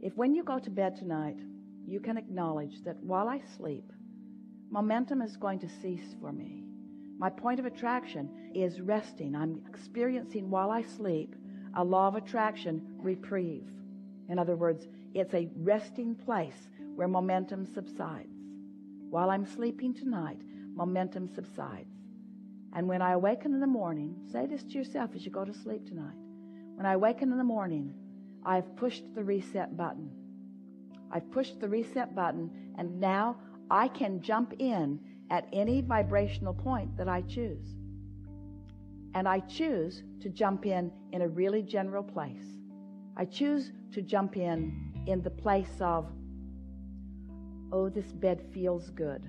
If when you go to bed tonight, you can acknowledge that while I sleep, momentum is going to cease for me. My point of attraction is resting. I'm experiencing while I sleep a law of attraction reprieve. In other words, it's a resting place where momentum subsides. While I'm sleeping tonight, momentum subsides. And when I awaken in the morning, say this to yourself as you go to sleep tonight. When I awaken in the morning, I've pushed the reset button. I've pushed the reset button, and now I can jump in at any vibrational point that I choose. And I choose to jump in a really general place. I choose to jump in the place of, oh, this bed feels good.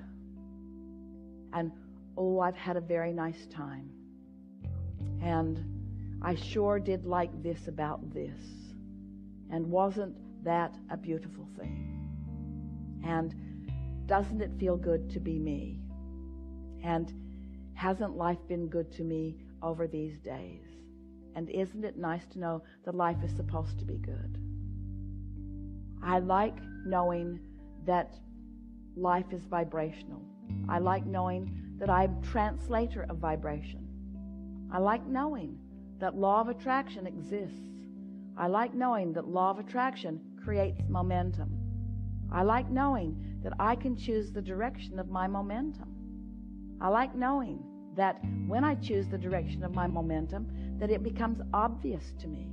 And, oh, I've had a very nice time. And I sure did like this about this. And wasn't that a beautiful thing? And doesn't it feel good to be me? And hasn't life been good to me over these days? And isn't it nice to know that life is supposed to be good? I like knowing that life is vibrational. I like knowing that I'm translator of vibration. I like knowing that law of attraction exists. I like knowing that law of attraction creates momentum. I like knowing that I can choose the direction of my momentum. I like knowing that when I choose the direction of my momentum, that it becomes obvious to me.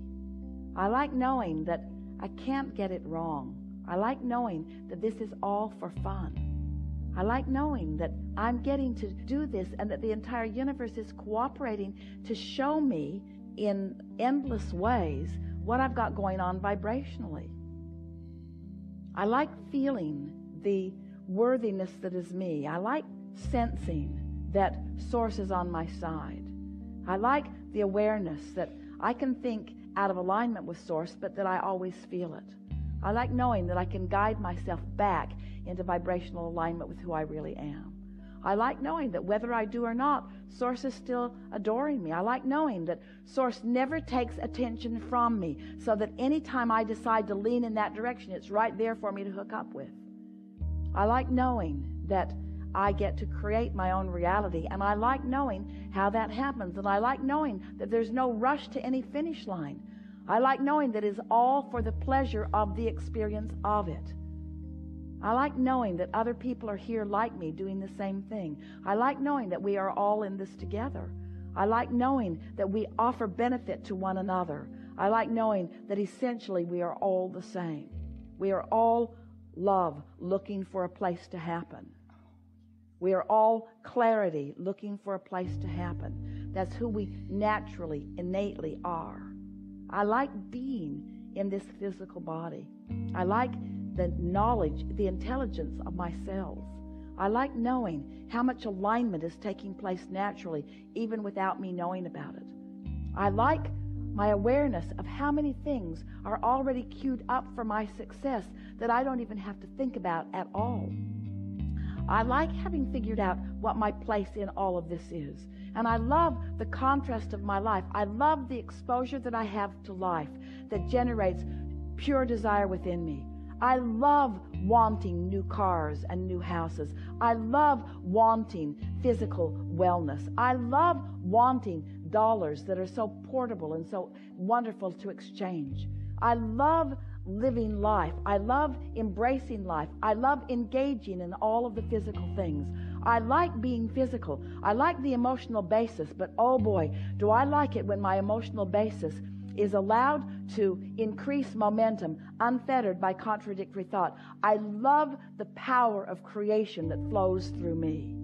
I like knowing that I can't get it wrong. I like knowing that this is all for fun. I like knowing that I'm getting to do this and that the entire universe is cooperating to show me in endless ways what I've got going on vibrationally. I like feeling the worthiness that is me. I like sensing that Source is on my side. I like the awareness that I can think out of alignment with Source, but that I always feel it. I like knowing that I can guide myself back into vibrational alignment with who I really am. I like knowing that whether I do or not, Source is still adoring me. I like knowing that Source never takes attention from me, so that anytime I decide to lean in that direction, it's right there for me to hook up with. I like knowing that I get to create my own reality, and I like knowing how that happens, and I like knowing that there's no rush to any finish line. I like knowing that it is all for the pleasure of the experience of it. I like knowing that other people are here like me doing the same thing. I like knowing that we are all in this together. I like knowing that we offer benefit to one another. I like knowing that essentially we are all the same. We are all love looking for a place to happen. We are all clarity looking for a place to happen. That's who we naturally, innately are. I like being in this physical body. I like the knowledge, the intelligence of my cells. I like knowing how much alignment is taking place naturally, even without me knowing about it. I like my awareness of how many things are already queued up for my success that I don't even have to think about at all. I like having figured out what my place in all of this is. And I love the contrast of my life. I love the exposure that I have to life that generates pure desire within me. I love wanting new cars and new houses. I love wanting physical wellness. I love wanting dollars that are so portable and so wonderful to exchange. I love living life. I love embracing life. I love engaging in all of the physical things. I like being physical. I like the emotional basis, but oh boy, do I like it when my emotional basis is allowed to increase momentum, unfettered by contradictory thought. I love the power of creation that flows through me.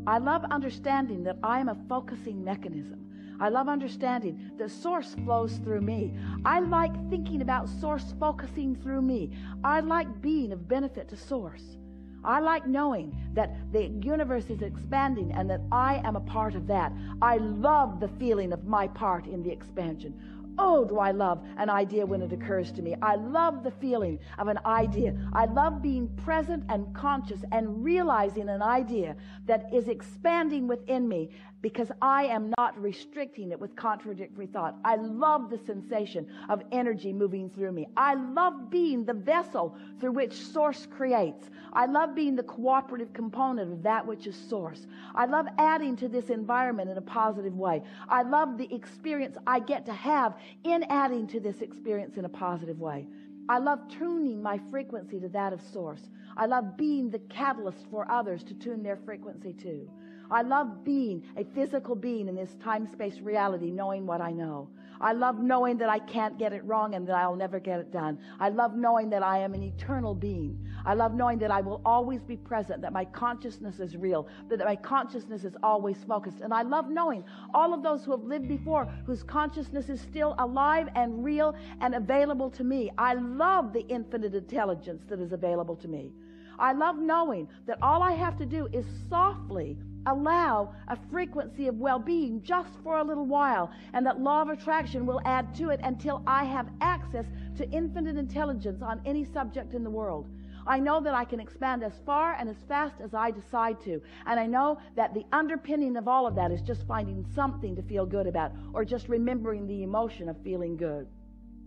I love understanding that I am a focusing mechanism. I love understanding that Source flows through me. I like thinking about Source focusing through me. I like being of benefit to Source. I like knowing that the universe is expanding and that I am a part of that. I love the feeling of my part in the expansion. Oh, do I love an idea when it occurs to me. I love the feeling of an idea. I love being present and conscious and realizing an idea that is expanding within me because I am not restricting it with contradictory thought. I love the sensation of energy moving through me. I love being the vessel through which Source creates. I love being the cooperative component of that which is Source. I love adding to this environment in a positive way. I love the experience I get to have in adding to this experience in a positive way. I love tuning my frequency to that of Source. I love being the catalyst for others to tune their frequency too. I love being a physical being in this time-space reality, knowing what I know. I love knowing that I can't get it wrong and that I'll never get it done. I love knowing that I am an eternal being. I love knowing that I will always be present, that my consciousness is real, that my consciousness is always focused. And I love knowing all of those who have lived before, whose consciousness is still alive and real and available to me. I love the infinite intelligence that is available to me. I love knowing that all I have to do is softly allow a frequency of well-being just for a little while, and that law of attraction will add to it until I have access to infinite intelligence on any subject in the world. I know that I can expand as far and as fast as I decide to, and I know that the underpinning of all of that is just finding something to feel good about, or just remembering the emotion of feeling good.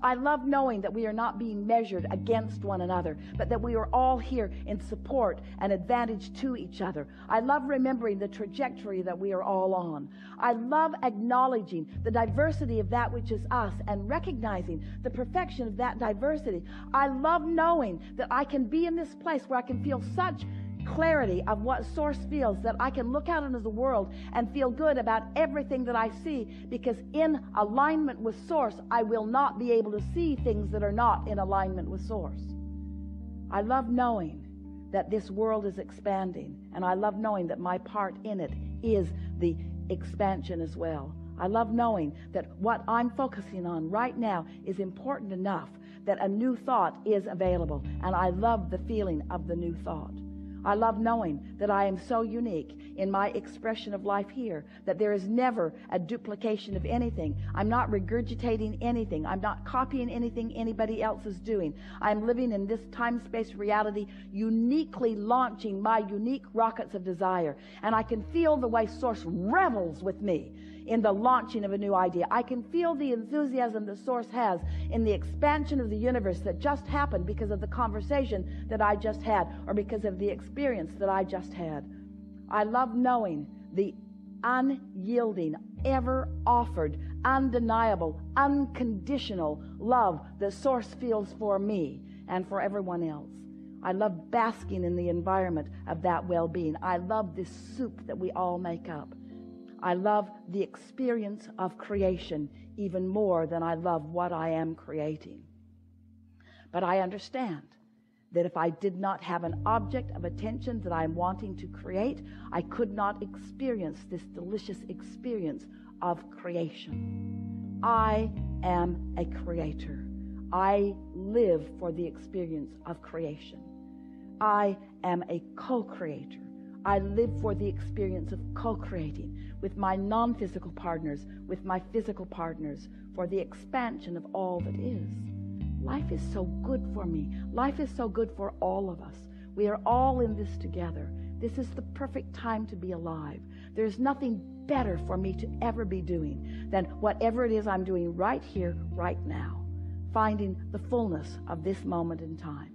I love knowing that we are not being measured against one another, but that we are all here in support and advantage to each other. I love remembering the trajectory that we are all on. I love acknowledging the diversity of that which is us and recognizing the perfection of that diversity. I love knowing that I can be in this place where I can feel such clarity of what Source feels, that I can look out into the world and feel good about everything that I see, because in alignment with Source, I will not be able to see things that are not in alignment with Source. I love knowing that this world is expanding, and I love knowing that my part in it is the expansion as well. I love knowing that what I'm focusing on right now is important enough that a new thought is available, and I love the feeling of the new thought. I love knowing that I am so unique in my expression of life here that there is never a duplication of anything. I'm not regurgitating anything. I'm not copying anything anybody else is doing. I'm living in this time-space reality, uniquely launching my unique rockets of desire. And I can feel the way Source revels with me in the launching of a new idea. I can feel the enthusiasm that Source has in the expansion of the universe that just happened because of the conversation that I just had, or because of the experience that I just had. I love knowing the unyielding, ever offered, undeniable, unconditional love that Source feels for me and for everyone else. I love basking in the environment of that well-being. I love this soup that we all make up. I love the experience of creation even more than I love what I am creating. But I understand that if I did not have an object of attention that I'm wanting to create, I could not experience this delicious experience of creation. I am a creator. I live for the experience of creation. I am a co-creator. I live for the experience of co-creating with my non-physical partners, with my physical partners, for the expansion of all that is. Life is so good for me. Life is so good for all of us. We are all in this together. This is the perfect time to be alive. There's nothing better for me to ever be doing than whatever it is I'm doing right here, right now, finding the fullness of this moment in time.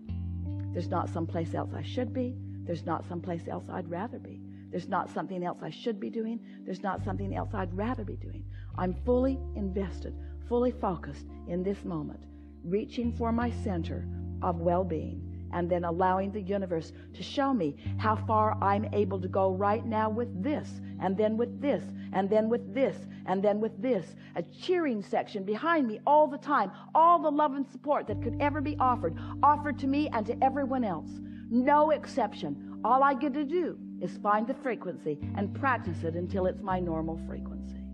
There's not someplace else I should be. There's not someplace else I'd rather be. There's not something else I should be doing. There's not something else I'd rather be doing. I'm fully invested, fully focused in this moment, reaching for my center of well-being, and then allowing the universe to show me how far I'm able to go right now with this, and then with this, and then with this, and then with this. A cheering section behind me all the time, all the love and support that could ever be offered to me and to everyone else. No exception. All I get to do is find the frequency and practice it until it's my normal frequency.